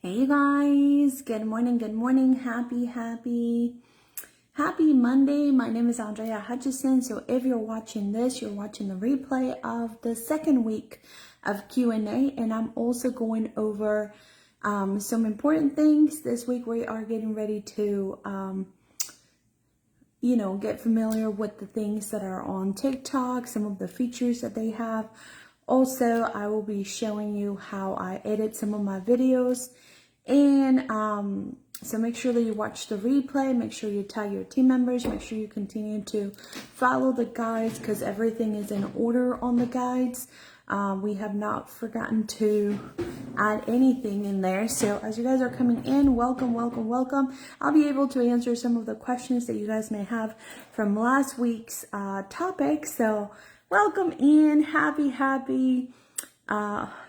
Hey you guys, good morning, happy Monday. My name is Andrea Hutcheson. So if you're watching this, you're watching the replay of the second week of Q&A, and I'm also going over some important things. This week we are getting ready to get familiar with the things that are on TikTok, some of the features that they have. Also, I will be showing you how I edit some of my videos. And so make sure that you watch the replay, make sure you tag your team members, make sure you continue to follow the guides because everything is in order on the guides. We have not forgotten to add anything in there. So as you guys are coming in, welcome. I'll be able to answer some of the questions that you guys may have from last week's topic. So welcome in, happy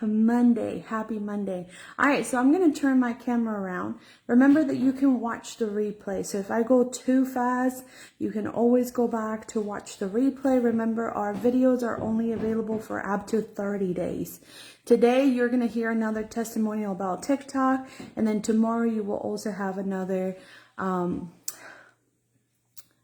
Monday. Happy Monday. All right, so I'm going to turn my camera around. Remember that you can watch the replay. So if I go too fast, you can always go back to watch the replay. Remember, our videos are only available for up to 30 days. Today, you're going to hear another testimonial about TikTok. And then tomorrow, you will also have another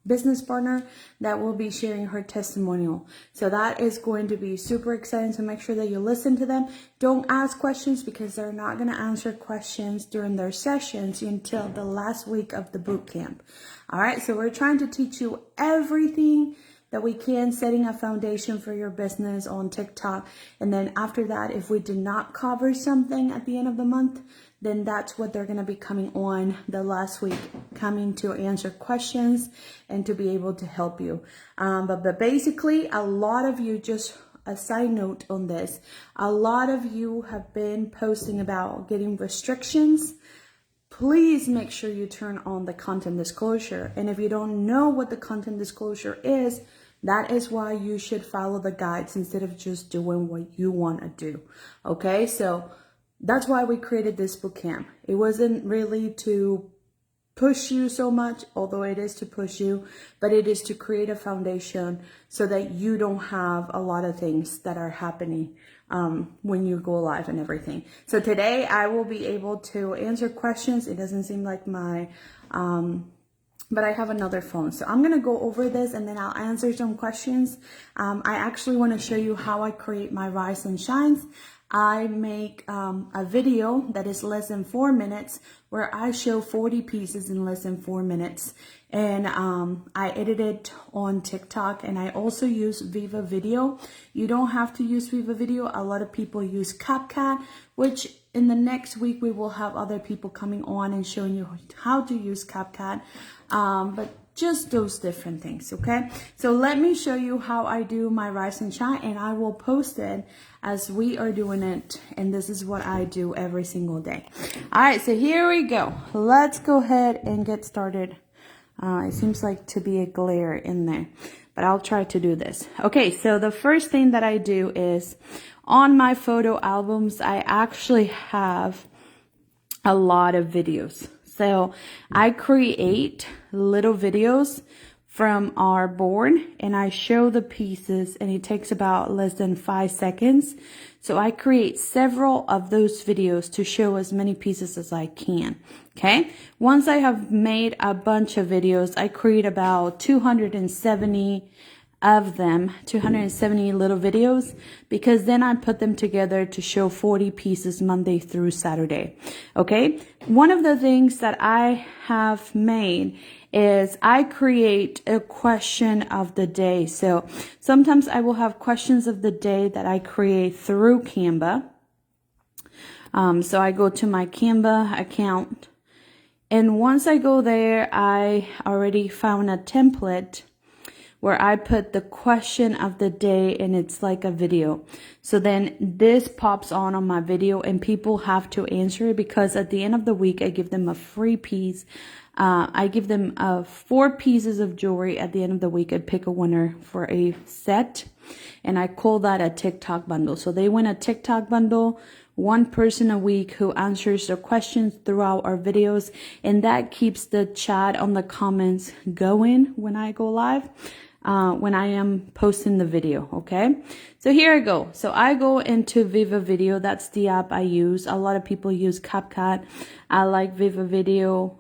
business partner that will be sharing her testimonial. So that is going to be super exciting. So make sure that you listen to them. Don't ask questions because they're not going to answer questions during their sessions until the last week of the boot camp. All right. So we're trying to teach you everything that we can, setting a foundation for your business on TikTok. And then after that, if we did not cover something at the end of the month, then that's what they're going to be coming on the last week, coming to answer questions and to be able to help you. But basically, a lot of you, just a side note on this, a lot of you have been posting about getting restrictions. Please make sure you turn on the content disclosure. And if you don't know what the content disclosure is, that is why you should follow the guides instead of just doing what you want to do. Okay, so that's why we created this boot camp. It wasn't really to push you so much, although it is to push you, but it is to create a foundation so that you don't have a lot of things that are happening when you go live and everything. So today I will be able to answer questions. It doesn't seem like my but I have another phone. So I'm going to go over this and then I'll answer some questions. I actually want to show you how I create my rise and shines. I make a video that is less than 4 minutes where I show 40 pieces in less than 4 minutes. And I edit it on TikTok, and I also use Viva Video. You don't have to use Viva Video. A lot of people use CapCut, which in the next week we will have other people coming on and showing you how to use CapCut. But just those different things, okay? So let me show you how I do my rise and shine, and I will post it as we are doing it, and this is what I do every single day. All right, so here we go. Let's go ahead and get started. It seems like to be a glare in there, but I'll try to do this. Okay, so the first thing that I do is on my photo albums, I actually have a lot of videos. So I create little videos from our board and I show the pieces, and it takes about less than 5 seconds. So I create several of those videos to show as many pieces as I can. Okay. Once I have made a bunch of videos, I create about 270 of them, 270 little videos, because then I put them together to show 40 pieces Monday through Saturday. Okay. One of the things that I have made is I create a question of the day. So sometimes I will have questions of the day that I create through Canva. So I go to my Canva account, and once I go there, I already found a template where I put the question of the day, and it's like a video. So then this pops on my video, and people have to answer it, because at the end of the week, I give them a free piece. I give them 4 pieces of jewelry at the end of the week. I pick a winner for a set, and I call that a TikTok bundle. So they win a TikTok bundle, 1 person a week who answers their questions throughout our videos, and that keeps the chat on the comments going when I go live. when I am posting the video, okay? So here I go. So I go into Viva Video. That's the app I use. A lot of people use CapCut. I like Viva Video.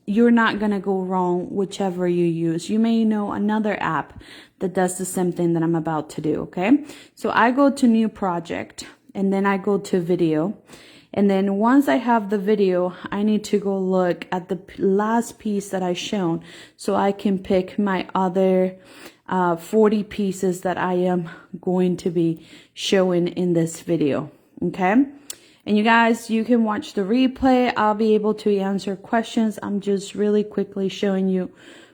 You're not gonna go wrong whichever you use. You may know another app that does the same thing that I'm about to do, okay? So I go to New Project, and then I go to Video. And then once I have the video, I need to go look at the last piece that I shown so I can pick my other 40 pieces that I am going to be showing in this video, okay? And you guys, you can watch the replay. I'll be able to answer questions. I'm just really quickly showing you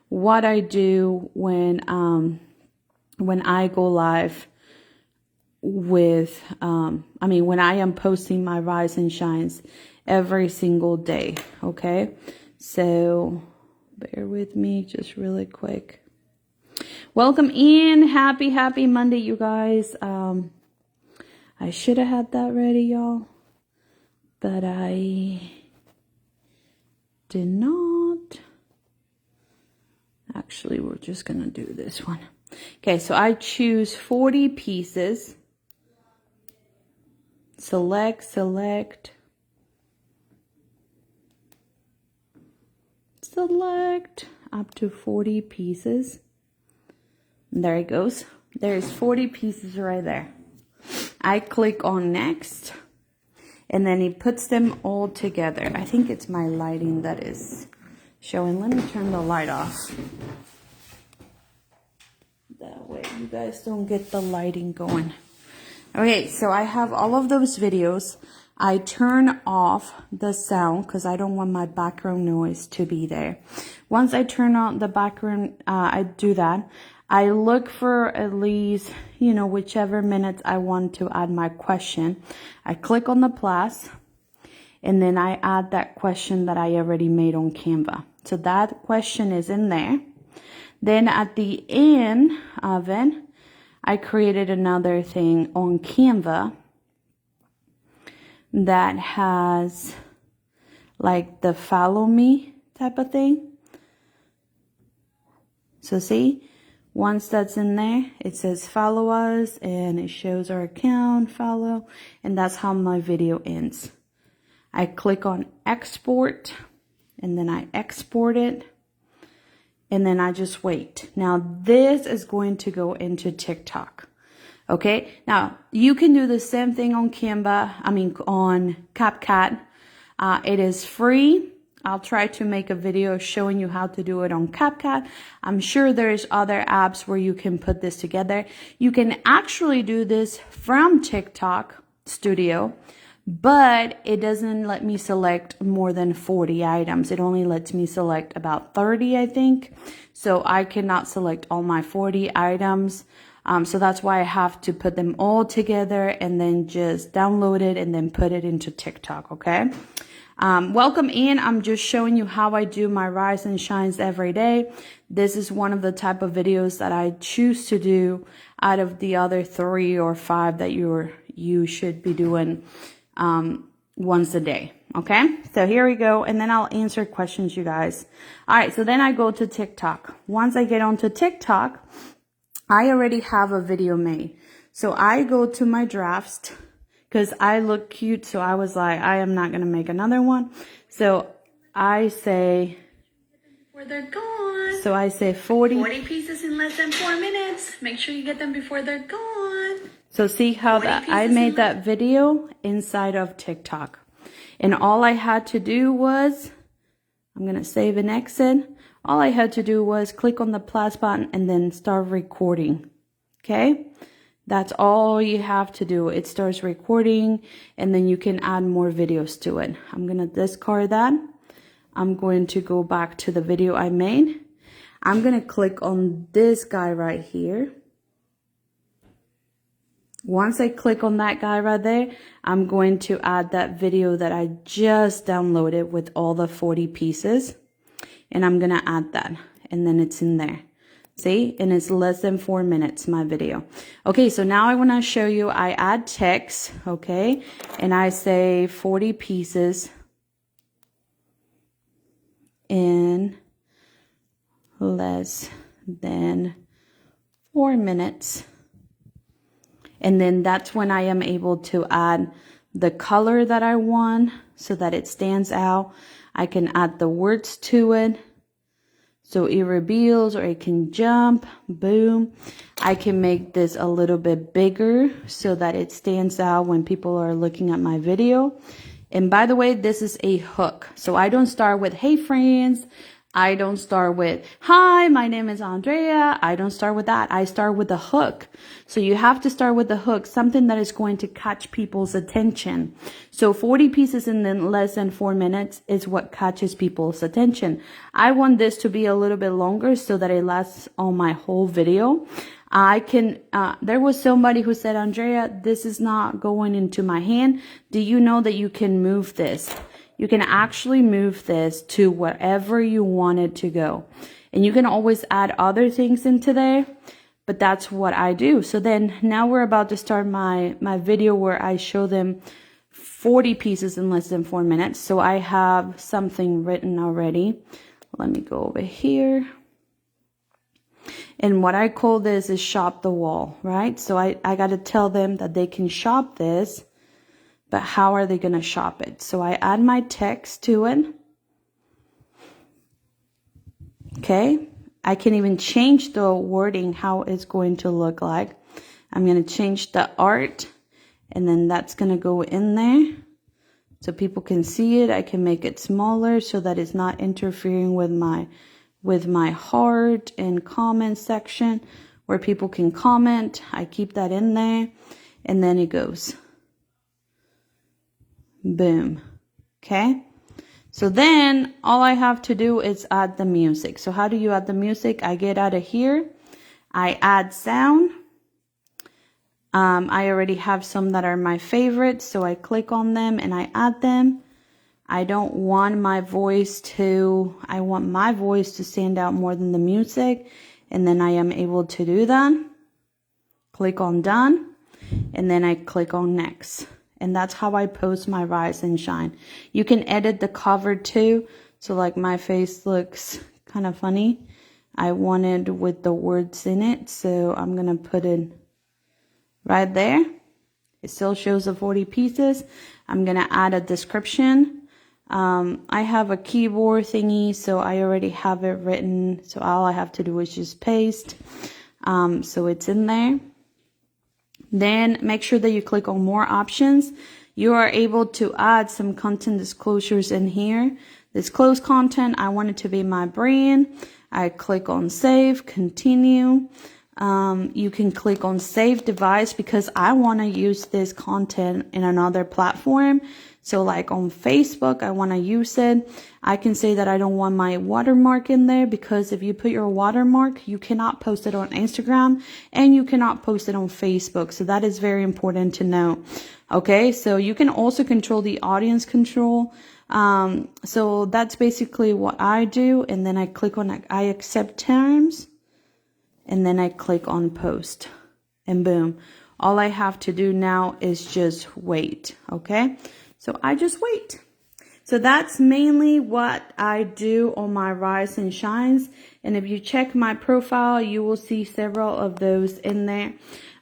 what I do when I go live with when I am posting my rise and shines every single day, okay? So bear with me just really quick. Welcome in. Happy Monday, you guys. I should have had that ready, y'all, but I did not. Actually, we're just gonna do this one. Okay, so I choose 40 pieces. Select up to 40 pieces. And there it goes. There's 40 pieces right there. I click on next, and then it puts them all together. I think it's my lighting that is showing. Let me turn the light off. That way you guys don't get the lighting going. Okay, so I have all of those videos. I turn off the sound because I don't want my background noise to be there. Once I turn on the background, I do that. I look for at least, whichever minutes I want to add my question. I click on the plus, and then I add that question that I already made on Canva. So that question is in there. Then at the end of it, I created another thing on Canva that has like the follow me type of thing. So see, once that's in there, it says follow us, and it shows our account, follow, and that's how my video ends. I click on export, and then I export it. And then I just wait. Now this is going to go into TikTok. Okay. Now you can do the same thing on on CapCut. It is free. I'll try to make a video showing you how to do it on CapCut. I'm sure there's other apps where you can put this together. You can actually do this from TikTok Studio, but it doesn't let me select more than 40 items. It only lets me select about 30, I think. So I cannot select all my 40 items. So that's why I have to put them all together and then just download it and then put it into TikTok, okay? Welcome in. I'm just showing you how I do my rise and shines every day. This is one of the type of videos that I choose to do out of the other 3 or 5 that you should be doing once a day. Okay, so here we go, and then I'll answer questions, you guys. All right, so then I go to TikTok. Once I get onto TikTok, I already have a video made. So I go to my drafts because I look cute, so I was like, I am not gonna make another one. So I say, where they're gone. So I say 40 pieces in less than 4 minutes. Make sure you get them before they're gone. So see how that I made that video inside of TikTok. And all I had to do was, I'm going to save and exit. All I had to do was click on the plus button and then start recording. Okay? That's all you have to do. It starts recording, and then you can add more videos to it. I'm going to discard that. I'm going to go back to the video I made. I'm going to click on this guy right here. Once I click on that guy right there, I'm going to add that video that I just downloaded with all the 40 pieces. And I'm going to add that. And then it's in there. See? And it's less than 4 minutes, my video. Okay, so now I want to show you, I add text, okay? And I say 40 pieces in less than 4 minutes. And then that's when I am able to add the color that I want so that it stands out. I can add the words to it so it reveals, or it can jump. Boom. I can make this a little bit bigger so that it stands out when people are looking at my video. And by the way, this is a hook. So I don't start with, hey friends. I don't start with, hi, my name is Andrea. I don't start with that. I start with the hook. So you have to start with the hook, something that is going to catch people's attention. So 40 pieces in less than 4 minutes is what catches people's attention. I want this to be a little bit longer so that it lasts on my whole video. There was somebody who said, Andrea, this is not going into my hand. Do you know that you can move this? You can actually move this to wherever you want it to go. And you can always add other things into there, but that's what I do. So then now we're about to start my video where I show them 40 pieces in less than 4 minutes. So I have something written already. Let me go over here. And what I call this is shop the wall, right? So I got to tell them that they can shop this. But how are they going to shop it? So I add my text to it. Okay. I can even change the wording, how it's going to look like. I'm going to change the art, and then that's going to go in there so people can see it. I can make it smaller so that it's not interfering with my heart and comment section where people can comment. I keep that in there, and then it goes. Boom. Okay. So then all I have to do is add the music. So how do you add the music? I get out of here. I add sound. I already have some that are my favorites. So I click on them and I add them. I want my voice to stand out more than the music. And then I am able to do that. Click on done. And then I click on next. And that's how I post my Rise and Shine. You can edit the cover too. So like my face looks kind of funny. I wanted with the words in it. So I'm going to put it right there. It still shows the 40 pieces. I'm going to add a description. I have a keyboard thingy, so I already have it written. So all I have to do is just paste. So it's in there. Then make sure that you click on more options. You are able to add some content disclosures in here. Disclose content. I want it to be my brand. I click on save, continue. You can click on save device because I want to use this content in another platform. So like on Facebook, I want to use it. I can say that I don't want my watermark in there because if you put your watermark, you cannot post it on Instagram and you cannot post it on Facebook. So that is very important to know. Okay, so you can also control the audience control. So that's basically what I do. And then I click on I accept terms. And then I click on post. And boom. All I have to do now is just wait. Okay. So I just wait. So that's mainly what I do on my Rise and Shines. And if you check my profile, you will see several of those in there.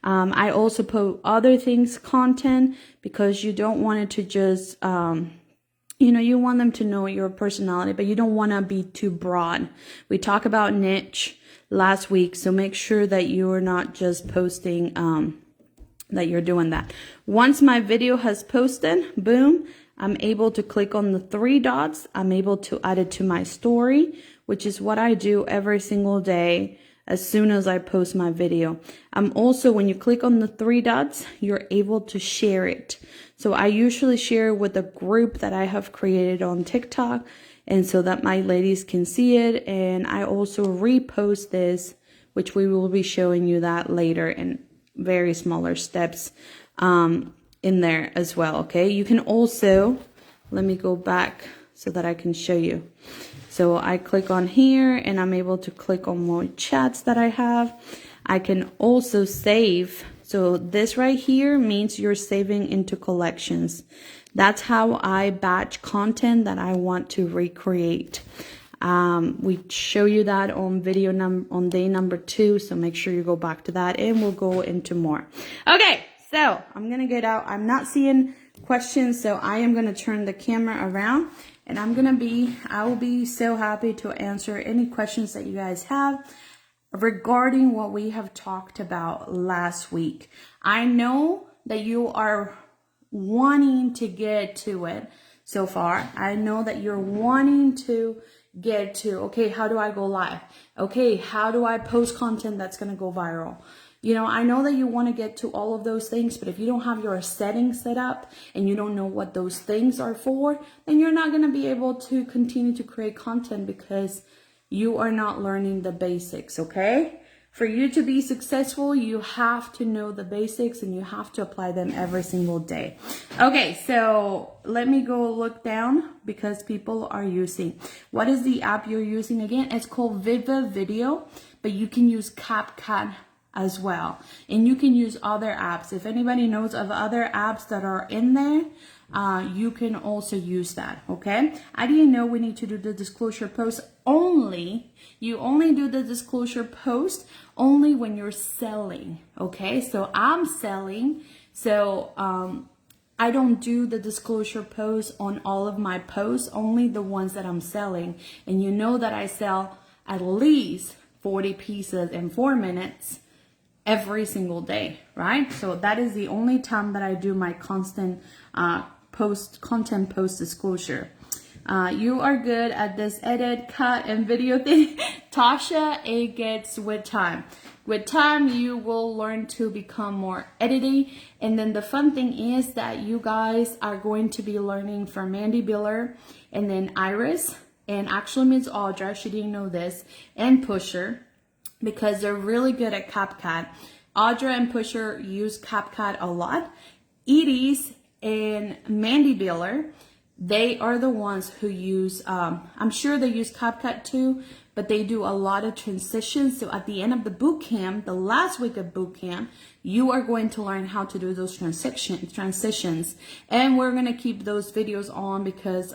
I also put other things content because you don't want it to just, you want them to know your personality, but you don't want to be too broad. We talk about niche last week. So make sure that you're not just posting, that you're doing that. Once my video has posted, boom, I'm able to click on the 3 dots. I'm able to add it to my story, which is what I do every single day as soon as I post my video. Also, when you click on the 3 dots, you're able to share it. So I usually share it with a group that I have created on TikTok, and so that my ladies can see it. And I also repost this, which we will be showing you that later in very smaller steps in there as well. Okay, you can also, let me go back so that I can show you. So I click on here and I'm able to click on more chats that I have. I can also save. So this right here means you're saving into collections. That's how I batch content that I want to recreate. We show you that on on day number 2, so make sure you go back to that, and we'll go into more. Okay, so I'm gonna get out. I'm not seeing questions, so I am gonna turn the camera around, and I will be so happy to answer any questions that you guys have regarding what we have talked about last week. I know that you are wanting to get to it so far. I know that you're wanting to get to, okay, how do I go live? Okay, how do I post content that's going to go viral? You know, I know that you want to get to all of those things, but if you don't have your settings set up and you don't know what those things are for, then you're not going to be able to continue to create content because you are not learning the basics, okay? For you to be successful, you have to know the basics and you have to apply them every single day. Okay, so let me go look down because people are using. What is the app you're using again? It's called Viva Video, but you can use CapCut as well. And you can use other apps. If anybody knows of other apps that are in there, you can also use that, okay? I didn't know we need to do the disclosure post only. You only do the disclosure post only when you're selling, okay? So I'm selling, so I don't do the disclosure post on all of my posts, only the ones that I'm selling. And you know that I sell at least 40 pieces in 4 minutes every single day, right? So that is the only time that I do my constant content post disclosure. You are good at this edit, cut, and video thing. Tasha, it gets with time. With time, you will learn to become more editing. And then the fun thing is that you guys are going to be learning from Mandy Biller and then Iris, and actually Ms. Audra, she didn't know this, and Pusher, because they're really good at CapCut. Audra and Pusher use CapCut a lot. Edie's and Mandy Biller, they are the ones who use, I'm sure they use CapCut too, but they do a lot of transitions. So at the end of the boot camp, the last week of boot camp, you are going to learn how to do those transitions. And we're going to keep those videos on because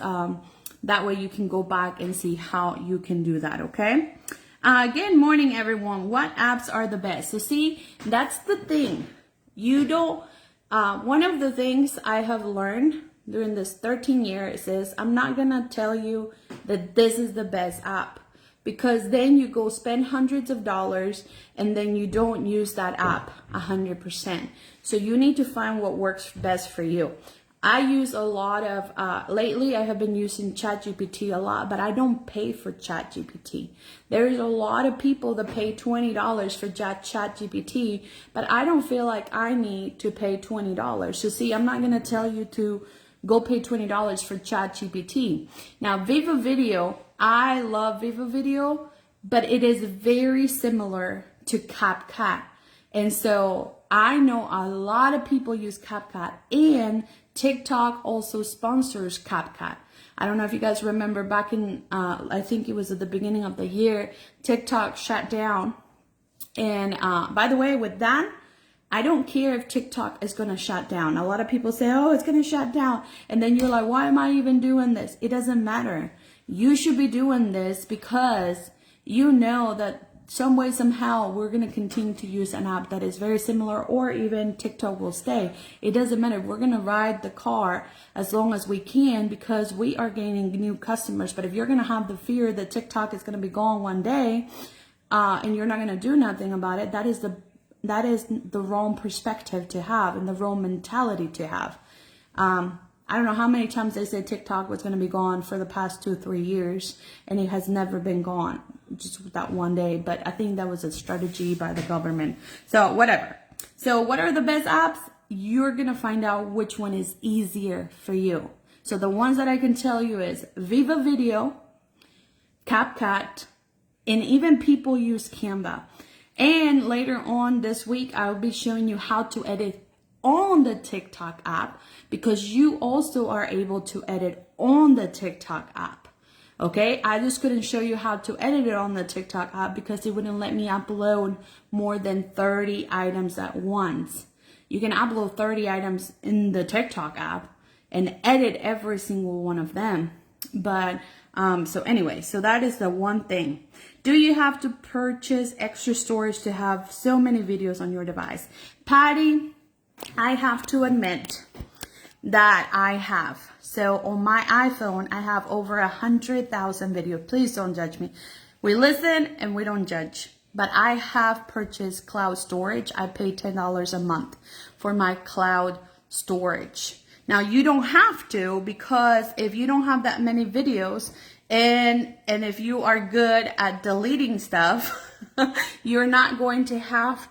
that way you can go back and see how you can do that, okay? Good morning, everyone. What apps are the best? So see, that's the thing. You don't, one of the things I have learned during this 13 years is I'm not going to tell you that this is the best app, because then you go spend hundreds of dollars and then you don't use that app 100%. So you need to find what works best for you. I use a lot of, lately I have been using ChatGPT a lot, but I don't pay for ChatGPT. There's a lot of people that pay $20 for ChatGPT, but I don't feel like I need to pay $20. So see, I'm not going to tell you to go pay $20 for ChatGPT. Now, Viva Video, I love Viva Video, but it is very similar to CapCut. And so I know a lot of people use CapCut, and TikTok also sponsors CapCut. I don't know if you guys remember back in, I think it was at the beginning of the year, TikTok shut down. And by the way, with that, I don't care if TikTok is going to shut down. A lot of people say, oh, it's going to shut down. And then you're like, why am I even doing this? It doesn't matter. You should be doing this because you know that some way, somehow, we're going to continue to use an app that is very similar, or even TikTok will stay. It doesn't matter. We're going to ride the car as long as we can because we are gaining new customers. But if you're going to have the fear that TikTok is going to be gone one day and you're not going to do nothing about it, that is the wrong perspective to have and the wrong mentality to have. I don't know how many times they said TikTok was going to be gone for the past 2-3 years, and it has never been gone, just that one day. But I think that was a strategy by the government. So whatever. So what are the best apps? You're going to find out which one is easier for you. So the ones that I can tell you is Viva Video, CapCut, and even people use Canva. And later on this week, I'll be showing you how to edit on the TikTok app, because you also are able to edit on the TikTok app. Okay, I just couldn't show you how to edit it on the TikTok app because it wouldn't let me upload more than 30 items at once. You can upload 30 items in the TikTok app and edit every single one of them. But so anyway, so that is the one thing. Do you have to purchase extra storage to have so many videos on your device? Patty, I have to admit that I have. So on my iPhone, I have over 100,000 videos. Please don't judge me. We listen and we don't judge. But I have purchased cloud storage. I pay $10 a month for my cloud storage. Now you don't have to, because if you don't have that many videos and if you are good at deleting stuff, you're not going to have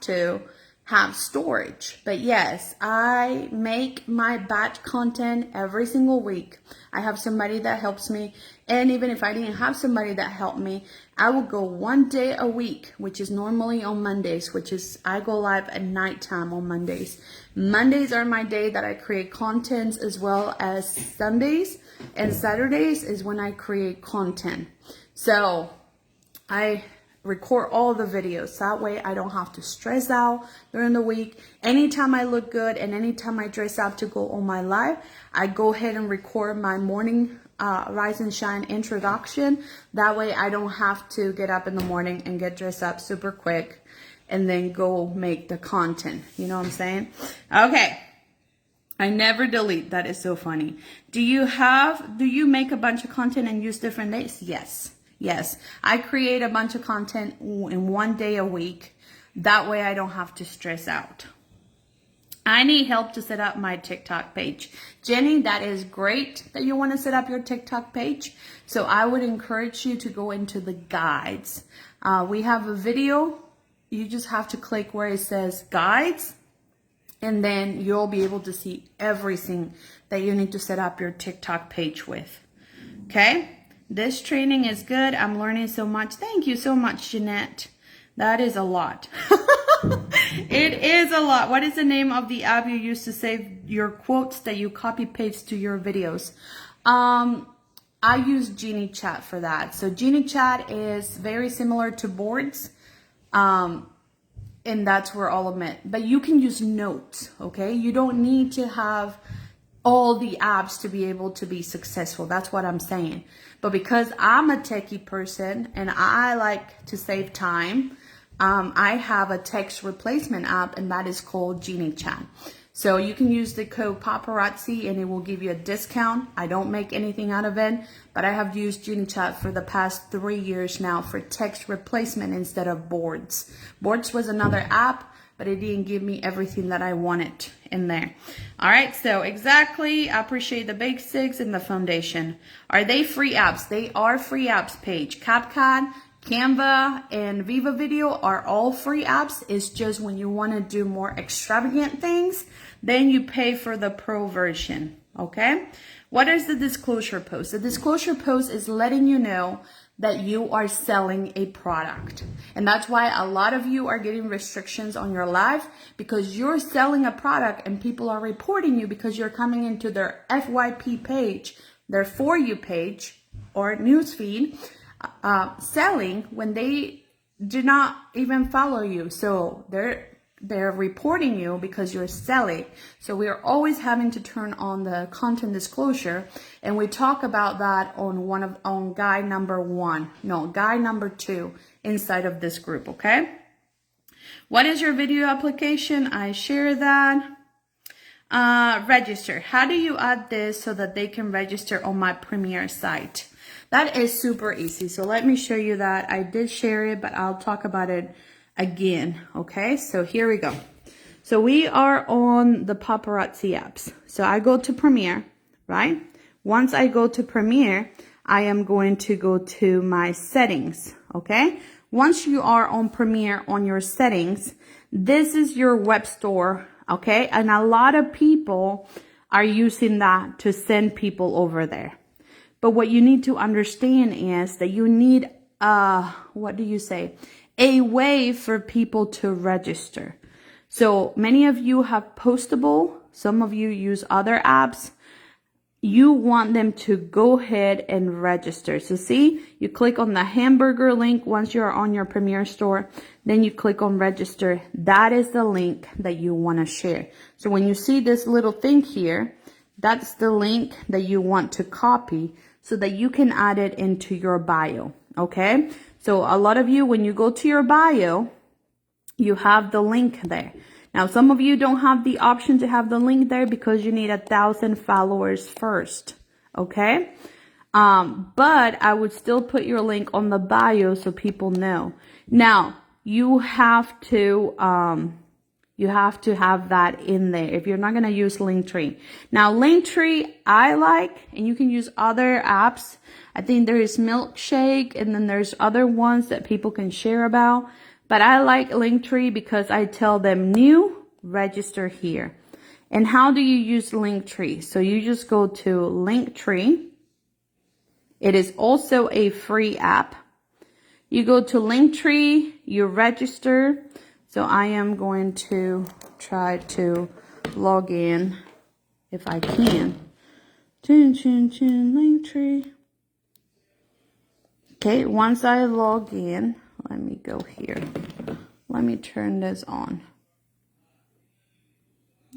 storage. But yes, I make my batch content every single week. I have somebody that helps me. And even if I didn't have somebody that helped me, I will go 1 day a week, which is normally on Mondays, which is I go live at nighttime on Mondays. Mondays are my day that I create content, as well as Sundays and Saturdays is when I create content. So I record all the videos. That way I don't have to stress out during the week. Anytime I look good and anytime I dress up to go on my live, I go ahead and record my morning Rise and Shine introduction. That way I don't have to get up in the morning and get dressed up super quick and then go make the content. You know what I'm saying? Okay. I never delete. That is so funny. Do you make a bunch of content and use different days? Yes. Yes. I create a bunch of content in 1 day a week. That way I don't have to stress out. I need help to set up my TikTok page. Jenny, that is great that you want to set up your TikTok page. So I would encourage you to go into the guides. We have a video. You just have to click where it says guides, and then you'll be able to see everything that you need to set up your TikTok page with. Okay? This training is good. I'm learning so much. Thank you so much, Jeanette. That is a lot. It is a lot. What is the name of the app you use to save your quotes that you copy paste to your videos? I use Genie Chat for that. So Genie Chat is very similar to Boards. And that's where all of it. But you can use Notes, okay? You don't need to have all the apps to be able to be successful. That's what I'm saying. But because I'm a techie person and I like to save time, I have a text replacement app, and that is called Genie Chat. So you can use the code paparazzi and it will give you a discount. I don't make anything out of it, but I have used Genie Chat for the past 3 years now for text replacement instead of Boards. Boards was another app, but it didn't give me everything that I wanted in there. All right, so exactly, I appreciate the basics and the foundation. Are they free apps? They are free apps, Paige. CapCut, Canva, and Viva Video are all free apps. It's just when you want to do more extravagant things, then you pay for the pro version, okay? What is the disclosure post? The disclosure post is letting you know that you are selling a product. And that's why a lot of you are getting restrictions on your live, because you're selling a product and people are reporting you because you're coming into their FYP page, their For You page or newsfeed, selling when they do not even follow you. So they're reporting you because you're selling. So we are always having to turn on the content disclosure, and we talk about that on guide number 2 inside of this group. Okay, what is your video application? I share that. Register. How do you add this so that they can register on my Premiere site? That is super easy. So let me show you that. I did share it, but I'll talk about it again. Okay, so here we go. So we are on the paparazzi apps. So I go to Premiere, right? Once I go to Premiere, I am going to go to my settings. Okay, once you are on Premiere on your settings, this is your web store. Okay, and a lot of people are using that to send people over there. But what you need to understand is that you need a way for people to register. So many of you have Postable. Some of you use other apps. You want them to go ahead and register. So see, you click on the hamburger link once you're on your Premiere store. Then you click on register. That is the link that you want to share. So when you see this little thing here, That's the link that you want to copy so that you can add it into your bio, okay? So a lot of you, when you go to your bio, you have the link there. Now, some of you don't have the option to have the link there because you need 1,000 followers first, okay? But I would still put your link on the bio so people know. Now, you have to have that in there if you're not going to use Linktree. Now, Linktree, I like, and you can use other apps. I think there is Milkshake, and then there's other ones that people can share about. But I like Linktree because I tell them new, register here. And how do you use Linktree? So you just go to Linktree. It is also a free app. You go to Linktree, you register. So I am going to try to log in if I can. Linktree. Okay, once I log in, let me go here. Let me turn this on.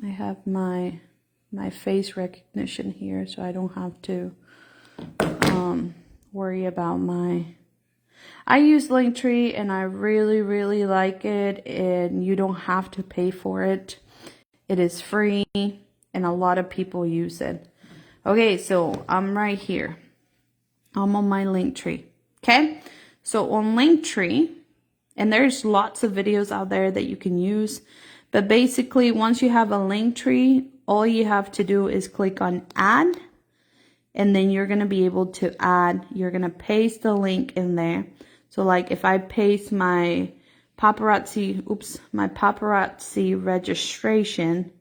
I have my face recognition here, so I don't have to worry about I use Linktree and I really, really like it, and you don't have to pay for it. It is free and a lot of people use it. Okay, so I'm right here. I'm on my Linktree. Okay, so on Linktree, and there's lots of videos out there that you can use, but basically once you have a Linktree, all you have to do is click on add, and then you're going to be able to add, you're going to paste the link in there. So like if I paste my paparazzi registration,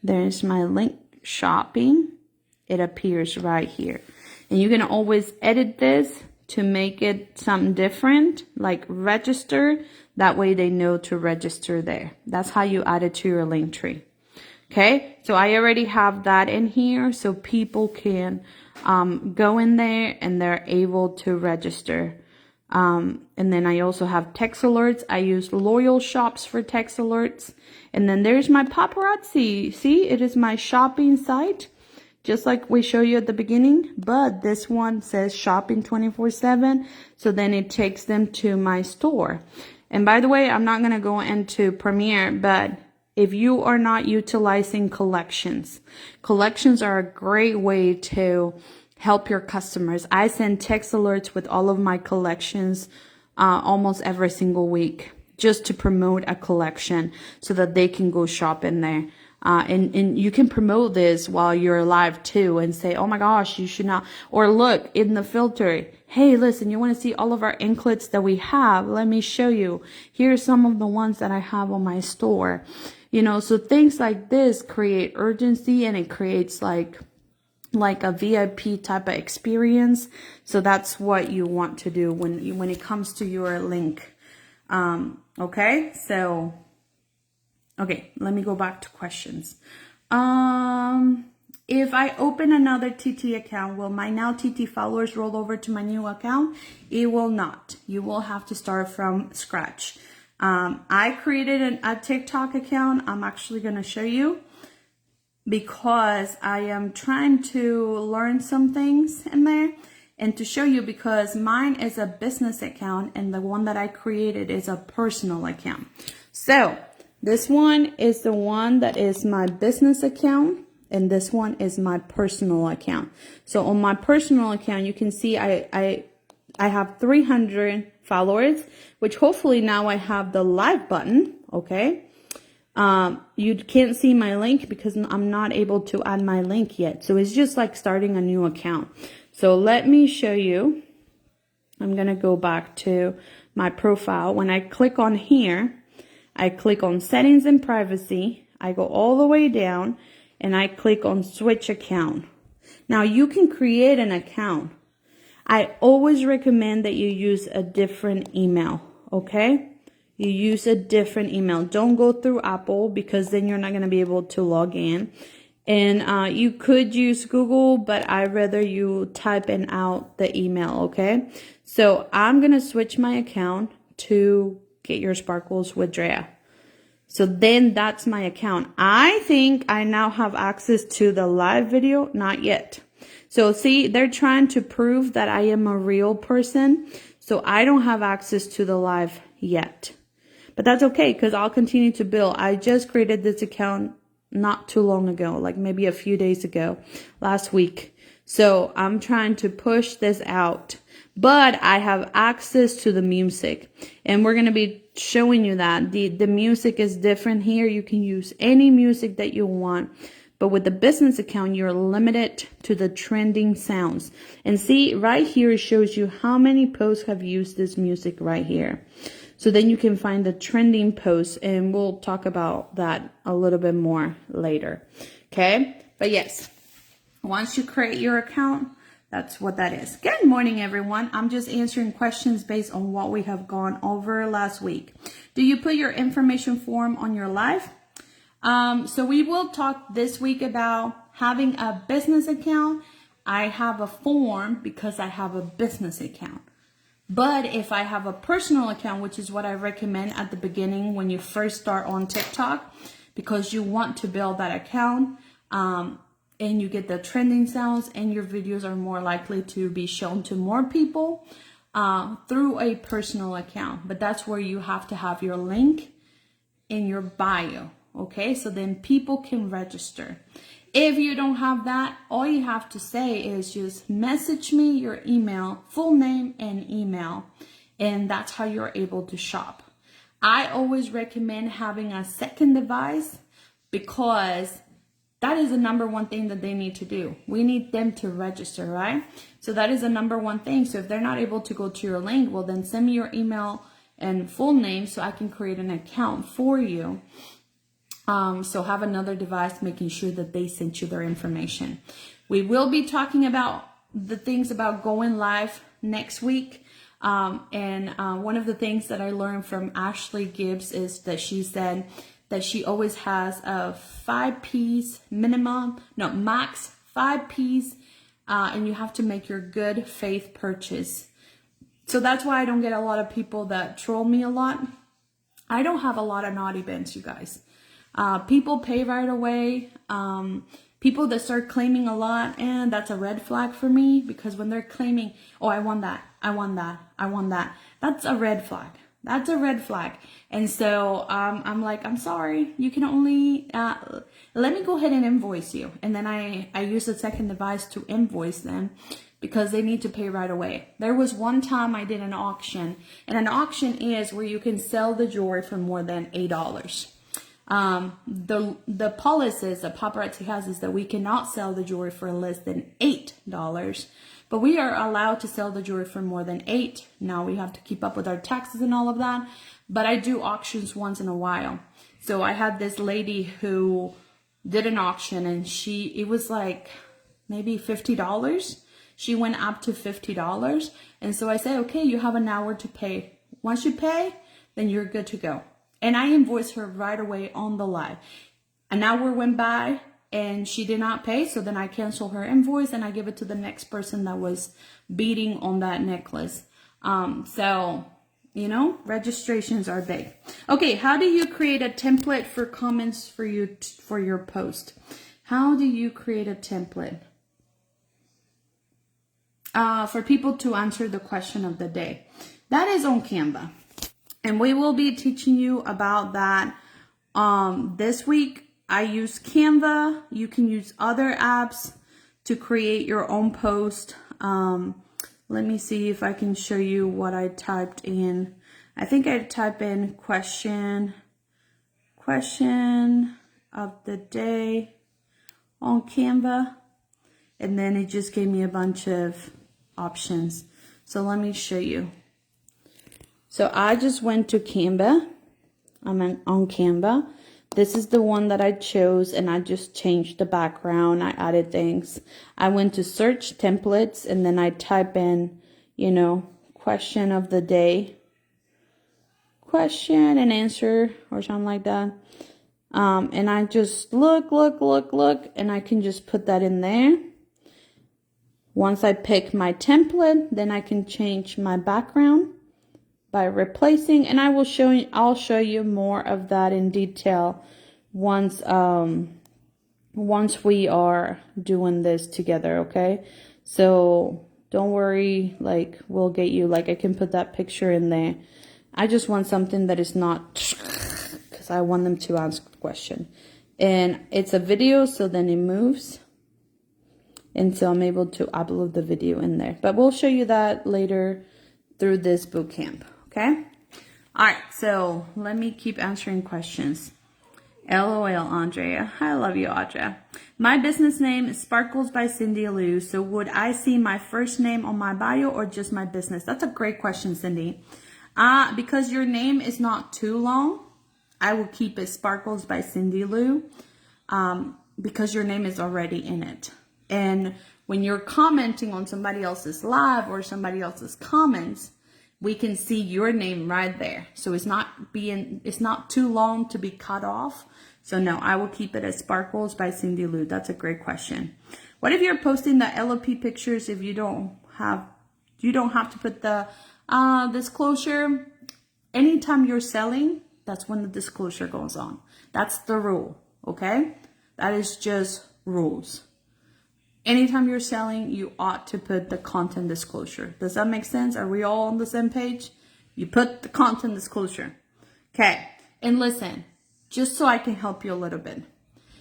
there's my link shopping. It appears right here. And you can always edit this to make it something different, like register. That way they know to register there. That's how you add it to your Linktree. Okay, so I already have that in here, so people can go in there and they're able to register. And then I also have text alerts. I use Loyal Shops for text alerts. And then there's my paparazzi. See, it is my shopping site, just like we show you at the beginning. But this one says shopping 24/7. So then it takes them to my store. And by the way, I'm not going to go into Premiere, but if you are not utilizing collections, collections are a great way to help your customers. I send text alerts with all of my collections almost every single week, just to promote a collection so that they can go shop in there. And you can promote this while you're live too and say, oh my gosh, you should not. Or look in the filter. Hey, listen, you want to see all of our anklets that we have? Let me show you. Here's some of the ones that I have on my store. You know, so things like this create urgency, and it creates like a VIP type of experience. So that's what you want to do when it comes to your link. Okay, so okay, let me go back to questions. If I open another TT account, will my now TT followers roll over to my new account? It will not. You will have to start from scratch. I created a TikTok account. I'm actually going to show you because I am trying to learn some things in there and to show you, because mine is a business account and the one that I created is a personal account. So this one is the one that is my business account, and this one is my personal account. So on my personal account, you can see I have 300 followers, which hopefully now I have the live button. Okay. You can't see my link because I'm not able to add my link yet. So it's just like starting a new account. So let me show you. I'm going to go back to my profile. When I click on here, I click on settings and privacy. I go all the way down and I click on switch account. Now you can create an account. I always recommend that you use a different email. Okay. You use a different email. Don't go through Apple because then you're not going to be able to log in. And you could use Google, but I'd rather you type in out the email, okay? So I'm going to switch my account to Get Your Sparkles with Drea. So then that's my account. I think I now have access to the live video. Not yet. So see, they're trying to prove that I am a real person. So I don't have access to the live yet. But that's okay because I'll continue to build. I just created this account not too long ago, like maybe a few days ago, last week. So I'm trying to push this out. But I have access to the music. And we're going to be showing you that. The music is different here. You can use any music that you want. But with the business account, you're limited to the trending sounds. And see, right here, it shows you how many posts have used this music right here. So then you can find the trending posts, and we'll talk about that a little bit more later. Okay? But yes, once you create your account, that's what that is. Good morning, everyone. I'm just answering questions based on what we have gone over last week. Do you put your information form on your live? So we will talk this week about having a business account. I have a form because I have a business account. But if I have a personal account, which is what I recommend at the beginning when you first start on TikTok, because you want to build that account, and you get the trending sounds, and your videos are more likely to be shown to more people through a personal account. But that's where you have to have your link in your bio. Okay, so then people can register. If you don't have that, all you have to say is just message me your email, full name and email, and that's how you're able to shop. I always recommend having a second device because that is the number one thing that they need to do. We need them to register, right? So that is the number one thing. So if they're not able to go to your link, well, then send me your email and full name so I can create an account for you. So have another device making sure that they sent you their information. We will be talking about the things about going live next week. And one of the things that I learned from Ashley Gibbs is that she said that she always has a 5 Ps max 5 Ps, and you have to make your good faith purchase. So that's why I don't get a lot of people that troll me a lot. I don't have a lot of naughty bins, you guys. People pay right away. People that start claiming a lot, and that's a red flag for me, because when they're claiming, oh, I want that, I want that, I want that, that's a red flag. That's a red flag. And so I'm like, I'm sorry, you can only, let me go ahead and invoice you. And then I use the second device to invoice them because they need to pay right away. There was one time I did an auction, and an auction is where you can sell the jewelry for more than $8. The policies that paparazzi has is that we cannot sell the jewelry for less than $8, but we are allowed to sell the jewelry for more than $8. Now we have to keep up with our taxes and all of that, but I do auctions once in a while. So I had this lady who did an auction, and it was like maybe $50. She went up to $50. And so I said, okay, you have an hour to pay. Once you pay, then you're good to go. And I invoiced her right away on the live. An hour went by and she did not pay. So then I canceled her invoice and I give it to the next person that was bidding on that necklace. So, you know, registrations are big. Okay, how do you create a template for comments for your post? How do you create a template? For people to answer the question of the day. That is on Canva. And we will be teaching you about that this week. I use Canva. You can use other apps to create your own post. Let me see if I can show you what I typed in. I think I typed in question of the day on Canva. And then it just gave me a bunch of options. So let me show you. So I just went to Canva. I'm on Canva. This is the one that I chose, and I just changed the background. I added things. I went to search templates, and then I type in, you know, question of the day. Question and answer or something like that. And I just look, and I can just put that in there. Once I pick my template, then I can change my background by replacing, and I'll show you more of that in detail once we are doing this together, okay? So don't worry, like we'll get you, like I can put that picture in there. I just want something that is not, because I want them to ask the question. And it's a video, so then it moves. And so I'm able to upload the video in there. But we'll show you that later through this boot camp, okay? All right, so let me keep answering questions. LOL, Andrea. I love you, Audra. My business name is Sparkles by Cindy Lou. So would I see my first name on my bio or just my business? That's a great question, Cindy. Because your name is not too long, I will keep it Sparkles by Cindy Lou, because your name is already in it. And when you're commenting on somebody else's live or somebody else's comments, we can see your name right there. So it's not too long to be cut off. So no, I will keep it as Sparkles by Cindy Lou. That's a great question. What if you're posting the LOP pictures if you don't have to put the disclosure? Anytime you're selling, that's when the disclosure goes on. That's the rule, okay? That is just rules. Anytime you're selling, you ought to put the content disclosure. Does that make sense? Are we all on the same page? You put the content disclosure. Okay. And listen, just so I can help you a little bit.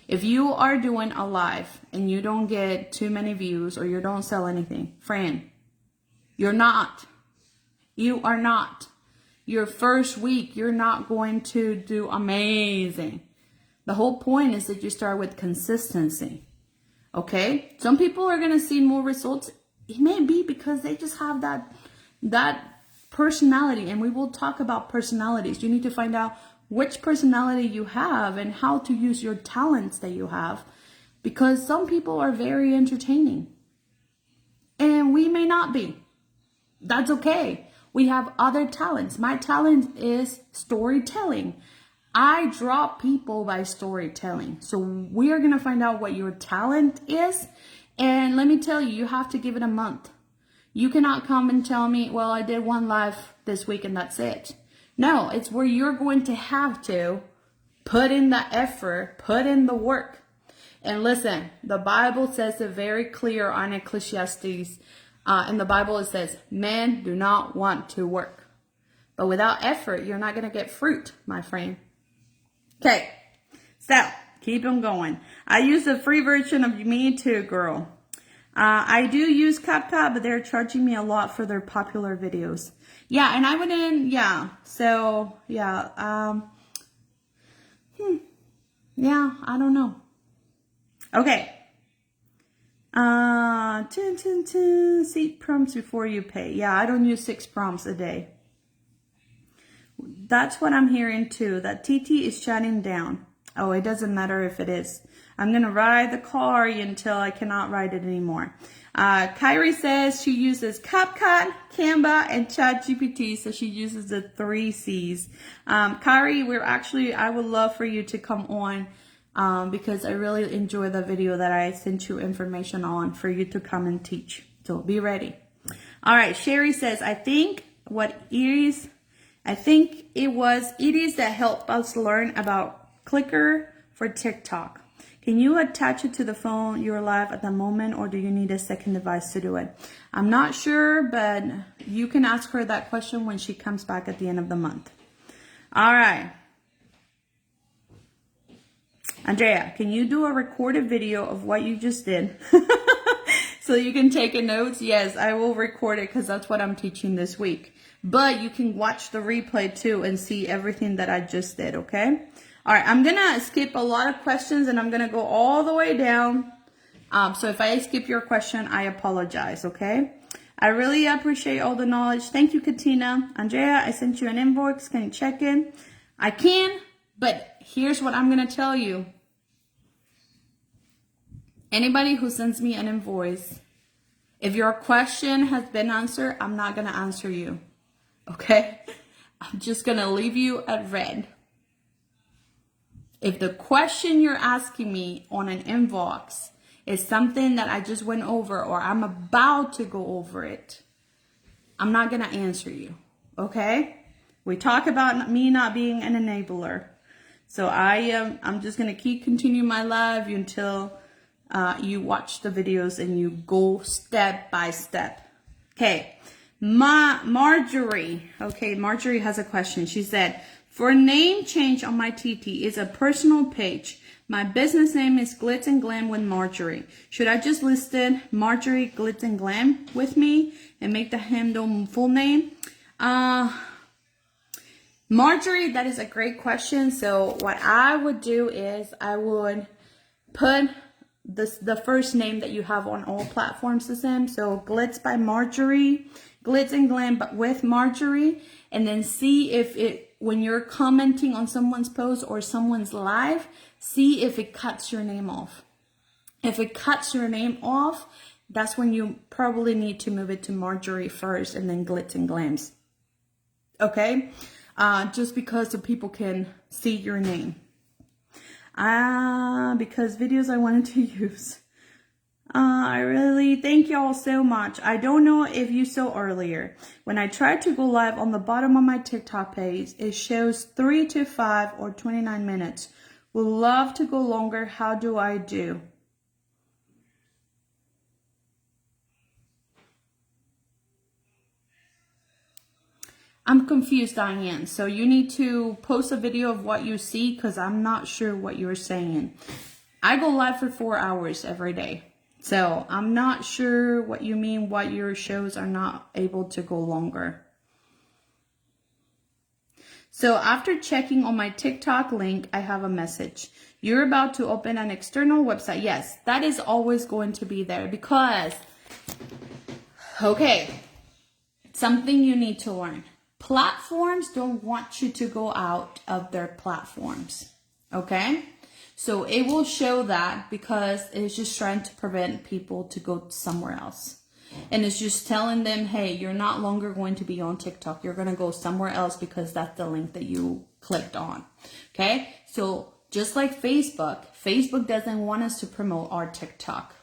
If you are doing a live and you don't get too many views or you don't sell anything, friend, you're not. You are not. Your first week, you're not going to do amazing. The whole point is that you start with consistency. Okay, some people are going to see more results. It may be because they just have that personality, and we will talk about personalities. You need to find out which personality you have and how to use your talents that you have, because some people are very entertaining and we may not be. That's okay. We have other talents. My talent is storytelling. I draw people by storytelling. So we are going to find out what your talent is. And let me tell you, you have to give it a month. You cannot come and tell me, well, I did one live this week and that's it. No, it's where you're going to have to put in the effort, put in the work. And listen, the Bible says it very clear on Ecclesiastes. In the Bible, it says, men do not want to work. But without effort, you're not going to get fruit, my friend. Okay, so keep them going. I use the free version of Me Too, girl. I do use CapCut, but they're charging me a lot for their popular videos. Yeah, and I went in, yeah. So, yeah. Yeah, I don't know. Okay. Seat prompts before you pay. Yeah, I don't use 6 prompts a day. That's what I'm hearing too, that TT is shutting down. Oh, it doesn't matter if it is. I'm going to ride the car until I cannot ride it anymore. Kyrie says she uses CapCut, Canva, and ChatGPT, so she uses the 3 C's. Kyrie, I would love for you to come on because I really enjoy the video that I sent you information on for you to come and teach. So be ready. All right, Sherry says, I think it is that helped us learn about Clicker for TikTok. Can you attach it to the phone you're live at the moment, or do you need a second device to do it? I'm not sure, but you can ask her that question when she comes back at the end of the month. All right. Andrea, can you do a recorded video of what you just did? So you can take notes? Yes, I will record it because that's what I'm teaching this week. But you can watch the replay too and see everything that I just did, okay? All right, I'm going to skip a lot of questions and I'm going to go all the way down. So if I skip your question, I apologize, okay? I really appreciate all the knowledge. Thank you, Katina. Andrea, I sent you an invoice. Can you check in? I can, but here's what I'm going to tell you. Anybody who sends me an invoice, if your question has been answered, I'm not going to answer you. Okay? I'm just going to leave you at red. If the question you're asking me on an inbox is something that I just went over or I'm about to go over it, I'm not going to answer you. Okay? We talk about me not being an enabler. So I'm just going to continue my live until you watch the videos and you go step by step. Okay. Marjorie. Okay, Marjorie has a question. She said, for name change on my TT is a personal page. My business name is Glitz and Glam with Marjorie. Should I just list it Marjorie Glitz and Glam with me and make the handle full name? Marjorie, that is a great question. So what I would do is I would put the first name that you have on all platforms the same. So Glitz by Marjorie, Glitz and Glam but with Marjorie, and then see if it, when you're commenting on someone's post or someone's live, see if it cuts your name off. If it cuts your name off, that's when you probably need to move it to Marjorie first and then Glitz and Glams. Okay? Just because the people can see your name. Because videos I wanted to use. I really thank y'all so much. I don't know if you saw earlier. When I tried to go live on the bottom of my TikTok page, it shows 3 to 5 or 29 minutes. Would love to go longer. How do I do? I'm confused, Diane. So you need to post a video of what you see because I'm not sure what you're saying. I go live for 4 hours every day. So I'm not sure what you mean, what your shows are not able to go longer. So after checking on my TikTok link, I have a message. You're about to open an external website. Yes, that is always going to be there because, okay, something you need to learn. Platforms don't want you to go out of their platforms, okay? So it will show that because it's just trying to prevent people to go somewhere else. And it's just telling them, hey, you're not longer going to be on TikTok. You're going to go somewhere else because that's the link that you clicked on, okay? So just like Facebook, Facebook doesn't want us to promote our TikTok,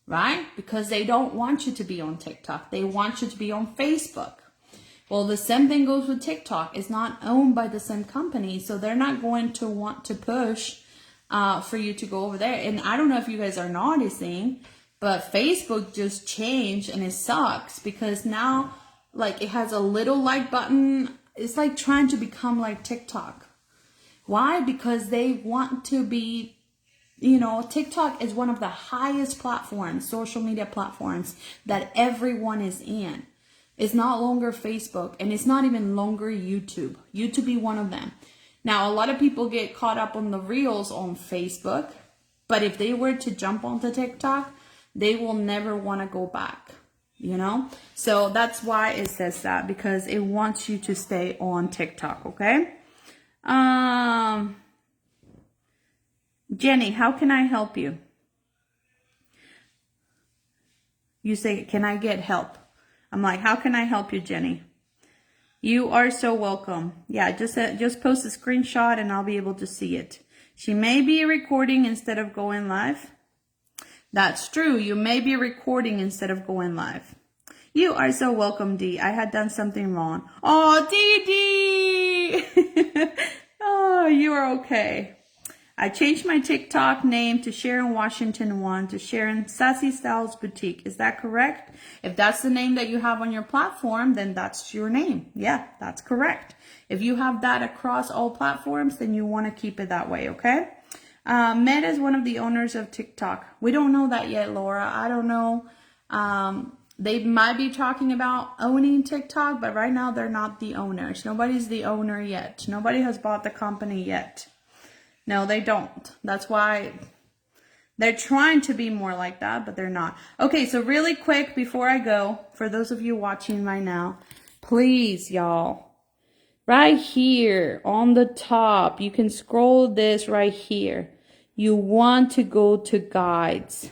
right? Because they don't want you to be on TikTok. They want you to be on Facebook. Well, the same thing goes with TikTok. It's not owned by the same company, so they're not going to want to push for you to go over there. And I don't know if you guys are noticing, but Facebook just changed and it sucks because now, like, it has a little like button. It's like trying to become like TikTok. Why? Because they want to be, you know, TikTok is one of the highest platforms, social media platforms that everyone is in. It's not longer Facebook, and it's not even longer YouTube. YouTube be one of them. Now, a lot of people get caught up on the reels on Facebook, but if they were to jump onto TikTok, they will never want to go back, you know? So that's why it says that, because it wants you to stay on TikTok, okay? Jenny, how can I help you? You say, can I get help? I'm like, how can I help you, Jenny? You are so welcome. Yeah, just post a screenshot and I'll be able to see it. She may be recording instead of going live. That's true. You may be recording instead of going live. You are so welcome, Dee. I had done something wrong. Oh, Dee. Oh, you are okay. I changed my TikTok name to Sharon Washington 1 to Sharon Sassy Styles Boutique. Is that correct? If that's the name that you have on your platform, then that's your name. Yeah, that's correct. If you have that across all platforms, then you want to keep it that way, okay? Med is one of the owners of TikTok. We don't know that yet, Laura. I don't know. They might be talking about owning TikTok, but right now they're not the owners. Nobody's the owner yet. Nobody has bought the company yet. No, they don't. That's why they're trying to be more like that, but they're not. Okay, so really quick before I go, for those of you watching right now, please, y'all, right here on the top, you can scroll this right here. You want to go to guides.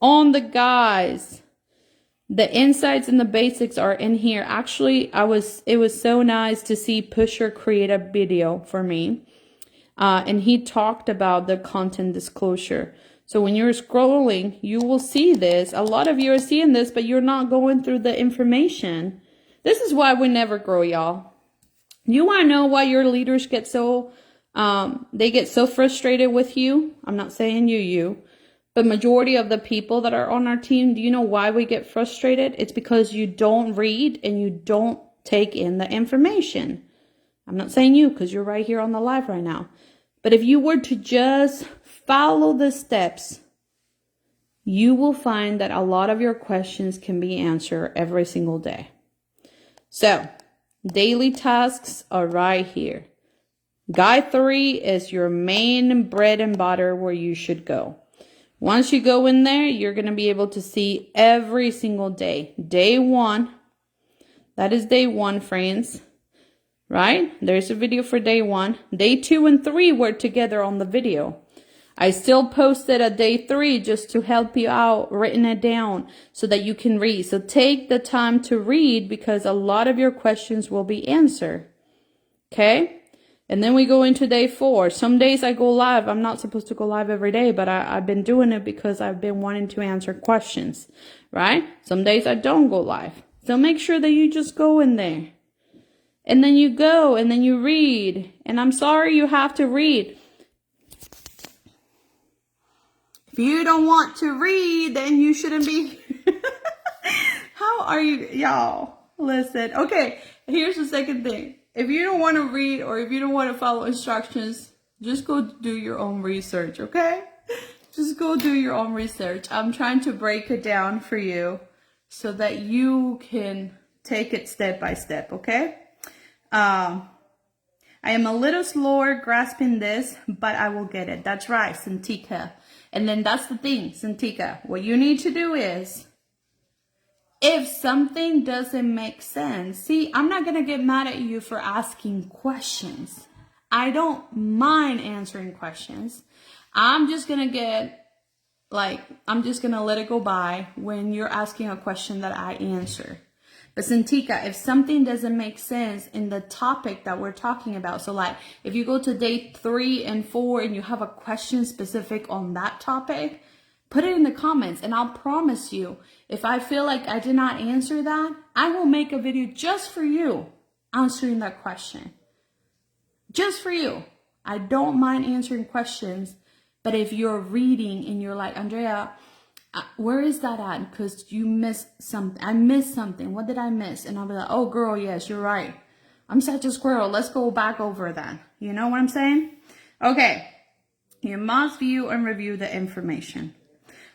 On the guides, the insights and the basics are in here. Actually, it was so nice to see Pusher create a video for me. and he talked about the content disclosure. So when you're scrolling, you will see this. A lot of you are seeing this, but you're not going through the information. This is why we never grow, y'all. You want to know why your leaders get so, they get so frustrated with you? I'm not saying you, but majority of the people that are on our team, do you know why we get frustrated? It's because you don't read and you don't take in the information. I'm not saying you, because you're right here on the live right now. But if you were to just follow the steps, you will find that a lot of your questions can be answered every single day. So, daily tasks are right here. Guide 3 is your main bread and butter where you should go. Once you go in there, you're going to be able to see every single day. Day 1, that is day 1, friends. Right? There's a video for day 1. Day 2 and 3 were together on the video. I still posted a day 3 just to help you out, written it down so that you can read. So take the time to read because a lot of your questions will be answered. Okay? And then we go into day 4. Some days I go live. I'm not supposed to go live every day, but I've been doing it because I've been wanting to answer questions. Right? Some days I don't go live. So make sure that you just go in there. And then you go and then you read. And I'm sorry you have to read. If you don't want to read, then you shouldn't be. How are you, y'all? Listen. Okay, here's the second thing. If you don't want to read or if you don't want to follow instructions, just go do your own research, okay? Just go do your own research. I'm trying to break it down for you so that you can take it step by step, okay? I am a little slower grasping this, but I will get it. That's right, Santika. And then that's the thing, Santika. What you need to do is, if something doesn't make sense, see, I'm not going to get mad at you for asking questions. I don't mind answering questions. I'm just going to I'm just going to let it go by when you're asking a question that I answer. But Santika, if something doesn't make sense in the topic that we're talking about, so like if you go to day 3 and 4 and you have a question specific on that topic, put it in the comments and I'll promise you, if I feel like I did not answer that, I will make a video just for you answering that question. Just for you. I don't mind answering questions, but if you're reading and you're like, Andrea, where is that at? Because you missed something. I missed something. What did I miss? And I'll be like, oh, girl, yes, you're right. I'm such a squirrel. Let's go back over that. You know what I'm saying? Okay. You must view and review the information.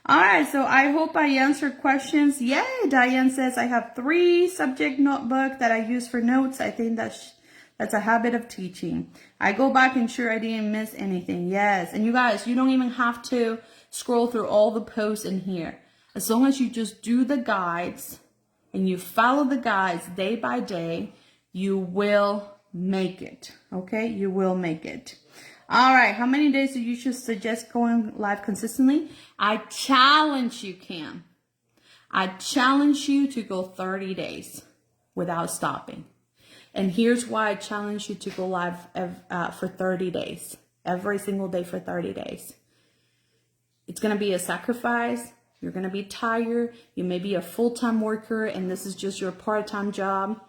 All right. So I hope I answered questions. Yay. Diane says I have 3 subject notebook that I use for notes. I think that's a habit of teaching. I go back and sure I didn't miss anything. Yes. And you guys, you don't even have to scroll through all the posts in here. As long as you just do the guides and you follow the guides day by day, you will make it. Okay? You will make it. All right. How many days do you should suggest going live consistently? I challenge you, Cam. I challenge you to go 30 days without stopping. And here's why I challenge you to go live for 30 days. Every single day for 30 days. It's going to be a sacrifice. You're going to be tired. You may be a full-time worker and this is just your part-time job.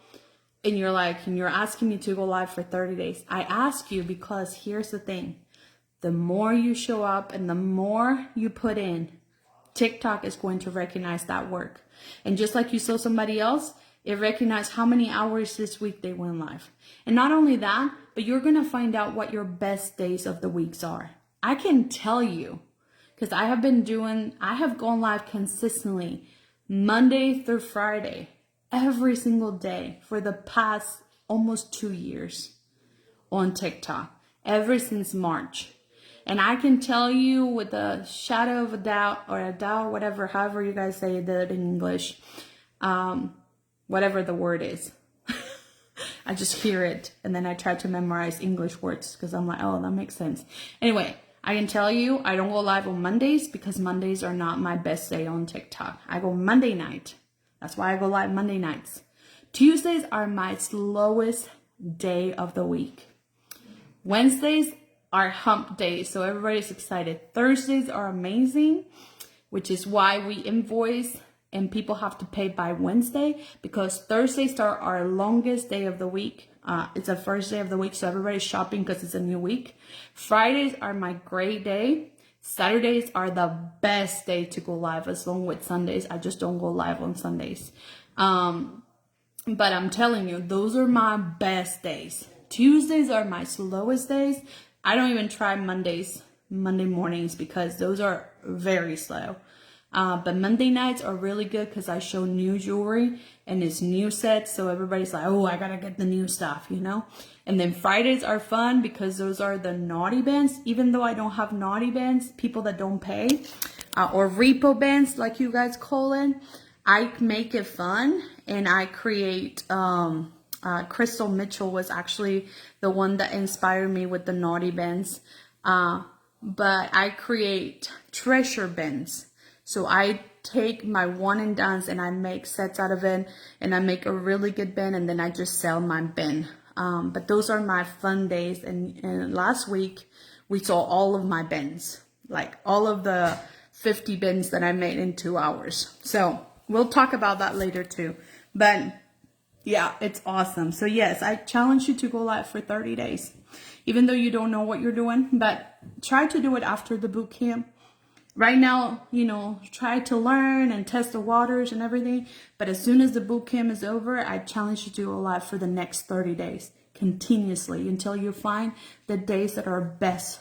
And you're asking me to go live for 30 days. I ask you because here's the thing. The more you show up and the more you put in, TikTok is going to recognize that work. And just like you saw somebody else, it recognized how many hours this week they went live. And not only that, but you're going to find out what your best days of the weeks are. I can tell you. Because I have gone live consistently Monday through Friday, every single day for the past almost 2 years on TikTok, ever since March. And I can tell you with a shadow of a doubt or a doubt, whatever, however you guys say that in English, whatever the word is. I just hear it and then I try to memorize English words because I'm like, oh, that makes sense. Anyway. I can tell you, I don't go live on Mondays because Mondays are not my best day on TikTok. I go Monday night. That's why I go live Monday nights. Tuesdays are my slowest day of the week. Wednesdays our hump days. So everybody's excited. Thursdays are amazing, which is why we invoice and people have to pay by Wednesday, because Thursdays are our longest day of the week. It's the first day of the week, so everybody's shopping because it's a new week. Fridays are my great day. Saturdays are the best day to go live, as long with Sundays. I just don't go live on Sundays. But I'm telling you, those are my best days. Tuesdays are my slowest days. I don't even try Monday mornings, because those are very slow. But Monday nights are really good because I show new jewelry and it's new sets. So everybody's like, oh, I gotta get the new stuff, you know? And then Fridays are fun because those are the naughty bands. Even though I don't have naughty bands, people that don't pay, or repo bands like you guys call it, I make it fun and I create, Crystal Mitchell was actually the one that inspired me with the naughty bands. But I create treasure bins. So I take my one and dones and I make sets out of it, and I make a really good bin, and then I just sell my bin. But those are my fun days. And last week we saw all of my bins, like all of the 50 bins that I made in 2 hours. So we'll talk about that later too. But yeah, it's awesome. So yes, I challenge you to go live for 30 days, even though you don't know what you're doing, but try to do it after the boot camp. Right now, you know, try to learn and test the waters and everything. But as soon as the boot camp is over, I challenge you to go live for the next 30 days continuously until you find the days that are best,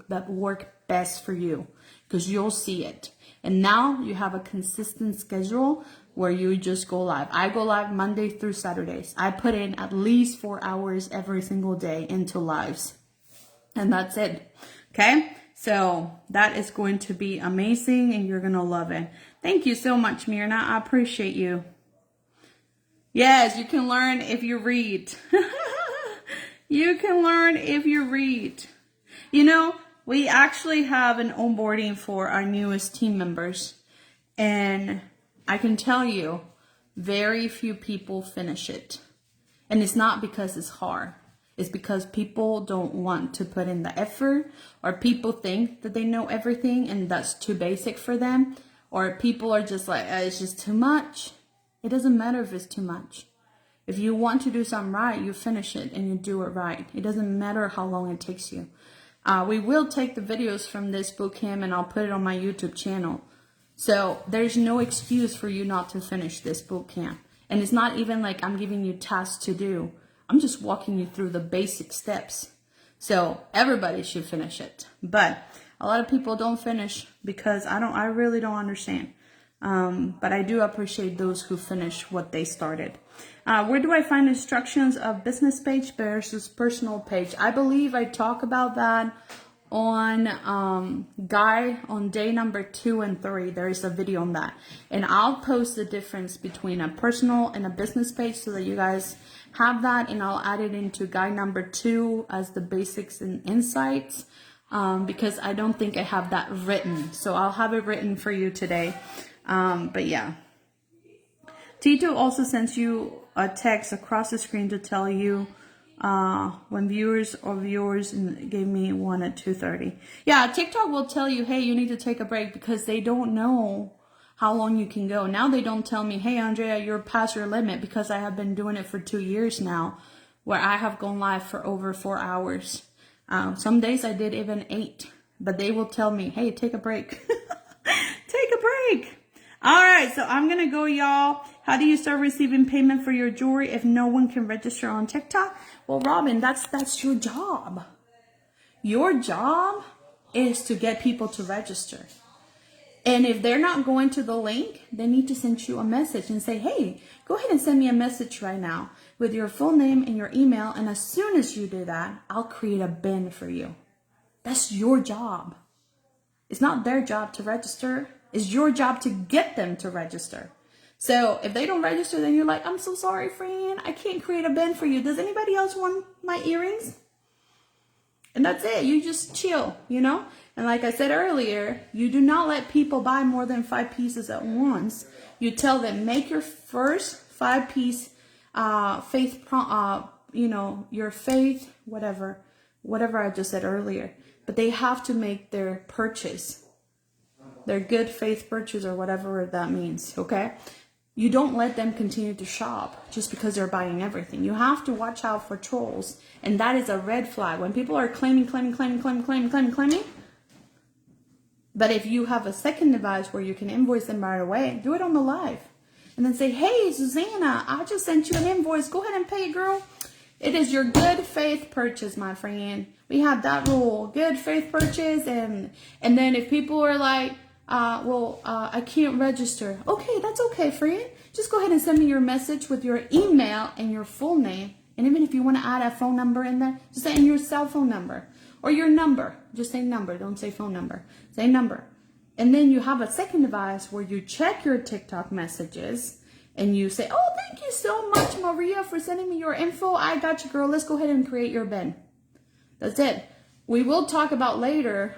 that work best for you, because you'll see it. And now you have a consistent schedule where you just go live. I go live Monday through Saturdays. I put in at least 4 hours every single day into lives. And that's it. Okay? So that is going to be amazing and you're going to love it. Thank you so much, Mirna. I appreciate you. Yes, you can learn if you read. You can learn if you read. You know, we actually have an onboarding for our newest team members. And I can tell you, very few people finish it. And it's not because it's hard. It's because people don't want to put in the effort, or people think that they know everything and that's too basic for them, or people are just like, it's just too much. It doesn't matter if it's too much. If you want to do something right, you finish it and you do it right. It doesn't matter how long it takes you. We will take the videos from this bootcamp and I'll put it on my YouTube channel. So there's no excuse for you not to finish this bootcamp. And it's not even like I'm giving you tasks to do. I'm just walking you through the basic steps. So everybody should finish it. But a lot of people don't finish because I really don't understand. But I do appreciate those who finish what they started. Where do I find instructions of business page versus personal page? I believe I talk about that on on day number 2 and 3. There is a video on that, and I'll post the difference between a personal and a business page so that you guys have that, and I'll add it into guide number 2 as the basics and insights, because I don't think I have that written, so I'll have it written for you today. But yeah, Tito also sends you a text across the screen to tell you when viewers gave me one at 2:30. Yeah, TikTok will tell you, hey, you need to take a break, because they don't know how long you can go. Now they don't tell me, hey, Andrea, you're past your limit, because I have been doing it for 2 years now, where I have gone live for over 4 hours. Some days I did even 8, but they will tell me, hey, take a break. Take a break. All right, so I'm going to go, y'all. How do you start receiving payment for your jewelry if no one can register on TikTok? Well, Robin, that's your job. Your job is to get people to register. And if they're not going to the link, they need to send you a message and say, hey, go ahead and send me a message right now with your full name and your email. And as soon as you do that, I'll create a bin for you. That's your job. It's not their job to register. It's your job to get them to register. So if they don't register, then you're like, I'm so sorry, friend. I can't create a bin for you. Does anybody else want my earrings? And that's it. You just chill, you know? And like I said earlier, you do not let people buy more than 5 pieces at once. You tell them, make your first 5-piece your faith, whatever, whatever I just said earlier. But they have to make their purchase, their good faith purchase, or whatever that means, okay? You don't let them continue to shop just because they're buying everything. You have to watch out for trolls, and that is a red flag. When people are claiming, but if you have a second device where you can invoice them right away, do it on the live. And then say, hey, Susanna, I just sent you an invoice. Go ahead and pay, girl. It is your good faith purchase, my friend. We have that rule, good faith purchase. And then if people are like, I can't register. Okay, that's okay, friend. Just go ahead and send me your message with your email and your full name. And even if you want to add a phone number in there, just say your cell phone number or your number. Just say number. Don't say phone number. Say number. And then you have a second device where you check your TikTok messages and you say, oh, thank you so much, Maria, for sending me your info. I got you, girl. Let's go ahead and create your bin. That's it. We will talk about later,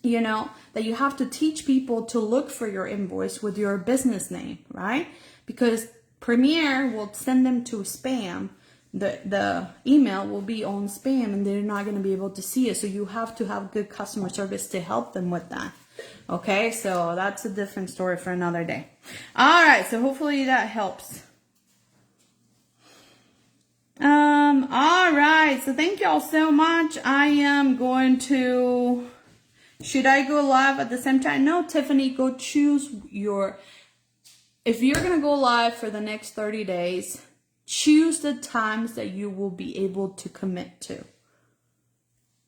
you know, that you have to teach people to look for your invoice with your business name, right? Because Premiere will send them to spam. The email will be on spam and they're not going to be able to see it. So you have to have good customer service to help them with that. Okay, so that's a different story for another day. All right, so hopefully that helps. All right, so thank y'all so much. I am going to, should I go live at the same time? No, Tiffany, go choose your, if you're going to go live for the next 30 days, choose the times that you will be able to commit to.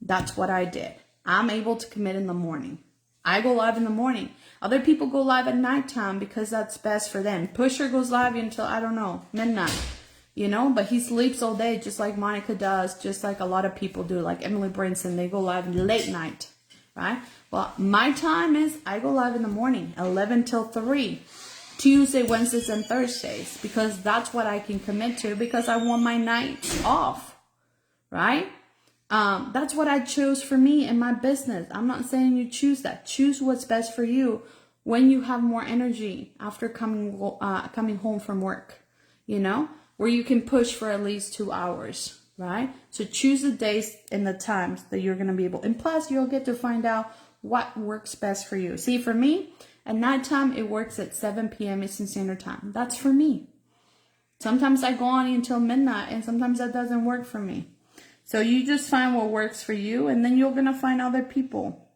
That's what I did. I'm able to commit in the morning. I go live in the morning. Other people go live at nighttime because that's best for them. Pusher goes live until, I don't know, midnight. You know, but he sleeps all day just like Monica does, just like a lot of people do, like Emily Brinson. They go live late night, right? Well, my time is I go live in the morning, 11 till 3. Tuesday, Wednesdays, and Thursdays, because that's what I can commit to because I want my nights off, right? That's what I chose for me and my business. I'm not saying you choose that. Choose what's best for you when you have more energy after coming home from work, you know, where you can push for at least 2 hours, right? So choose the days and the times that you're going to be able, and plus you'll get to find out what works best for you. See, for me, at nighttime, it works at 7 p.m. Eastern Standard Time. That's for me. Sometimes I go on until midnight, and sometimes that doesn't work for me. So you just find what works for you, and then you're going to find other people.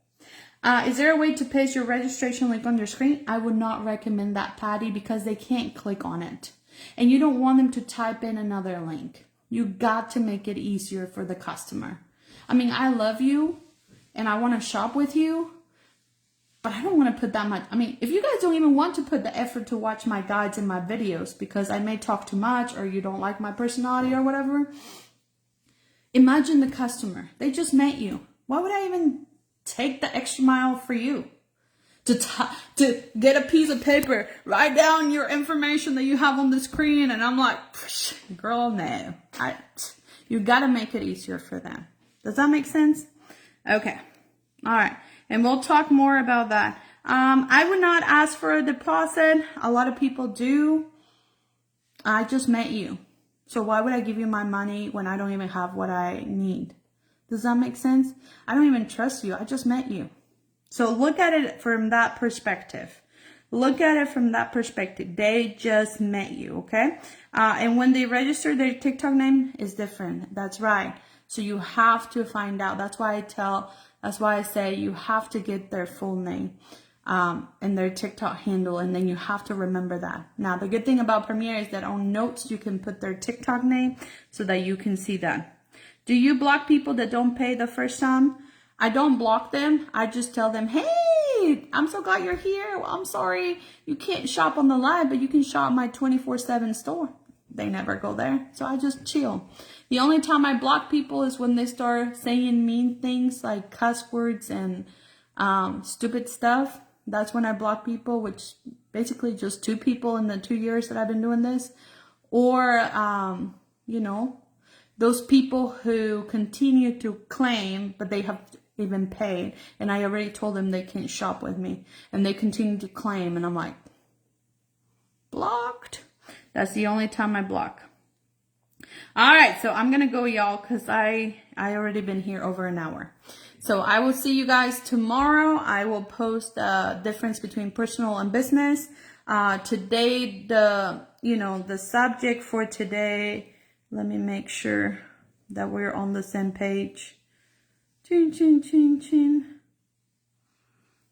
Is there a way to paste your registration link on your screen? I would not recommend that, Patty, because they can't click on it. And you don't want them to type in another link. You got to make it easier for the customer. I mean, I love you, and I want to shop with you, but I don't want to put that much. I mean, if you guys don't even want to put the effort to watch my guides and my videos because I may talk too much or you don't like my personality or whatever, imagine the customer. They just met you. Why would I even take the extra mile for you? To get a piece of paper, write down your information that you have on the screen, and I'm like, girl, no. You got to make it easier for them. Does that make sense? Okay. All right. And we'll talk more about that. I would not ask for a deposit. A lot of people do. I just met you. So why would I give you my money when I don't even have what I need? Does that make sense? I don't even trust you. I just met you. So look at it from that perspective. Look at it from that perspective. They just met you, okay? And when they register, their TikTok name is different. That's right. So you have to find out. That's why I say you have to get their full name and their TikTok handle, and then you have to remember that. Now, the good thing about Premiere is that on notes, you can put their TikTok name so that you can see that. Do you block people that don't pay the first time? I don't block them. I just tell them, hey, I'm so glad you're here. Well, I'm sorry you can't shop on the live, but you can shop my 24/7 store. They never go there. So I just chill. The only time I block people is when they start saying mean things like cuss words and stupid stuff. That's when I block people, which basically just 2 people in the 2 years that I've been doing this. Or, you know, those people who continue to claim, but they have even paid. And I already told them they can't shop with me. And they continue to claim. And I'm like, blocked. That's the only time I block. All right, so I'm gonna go, y'all, because I already been here over an hour. So I will see you guys tomorrow. I will post the difference between personal and business. Today, the subject for today, let me make sure that we're on the same page. Chin, chin, chin, chin.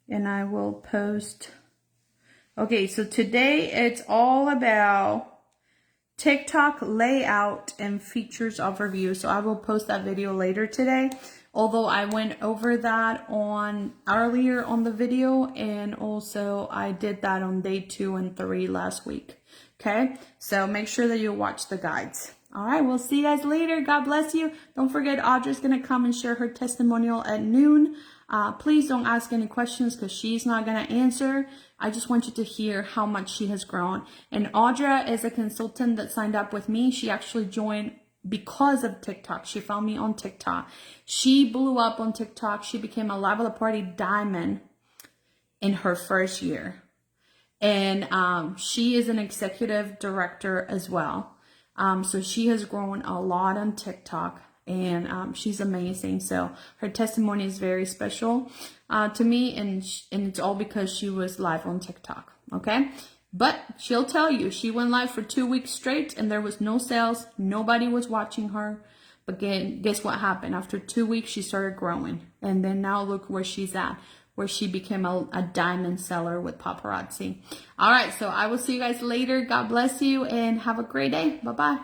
And I will post. Okay, so today it's all about TikTok layout and features overview. So I will post that video later today. Although I went over that earlier on the video, and also I did that on day 2 and 3 last week. Okay, so make sure that you watch the guides. All right, we'll see you guys later. God bless you. Don't forget, Audra's gonna come and share her testimonial at noon. Please don't ask any questions because she's not going to answer. I just want you to hear how much she has grown. And Audra is a consultant that signed up with me. She actually joined because of TikTok. She found me on TikTok. She blew up on TikTok. She became a Live at the Party Diamond in her first year. And she is an executive director as well. So she has grown a lot on TikTok. And she's amazing. So her testimony is very special to me, and it's all because she was live on TikTok. Okay, but she'll tell you she went live for 2 weeks straight, and there was no sales. Nobody was watching her. But guess what happened? After 2 weeks, she started growing, and then now look where she's at, where she became a diamond seller with paparazzi. All right, so I will see you guys later. God bless you, and have a great day. Bye bye.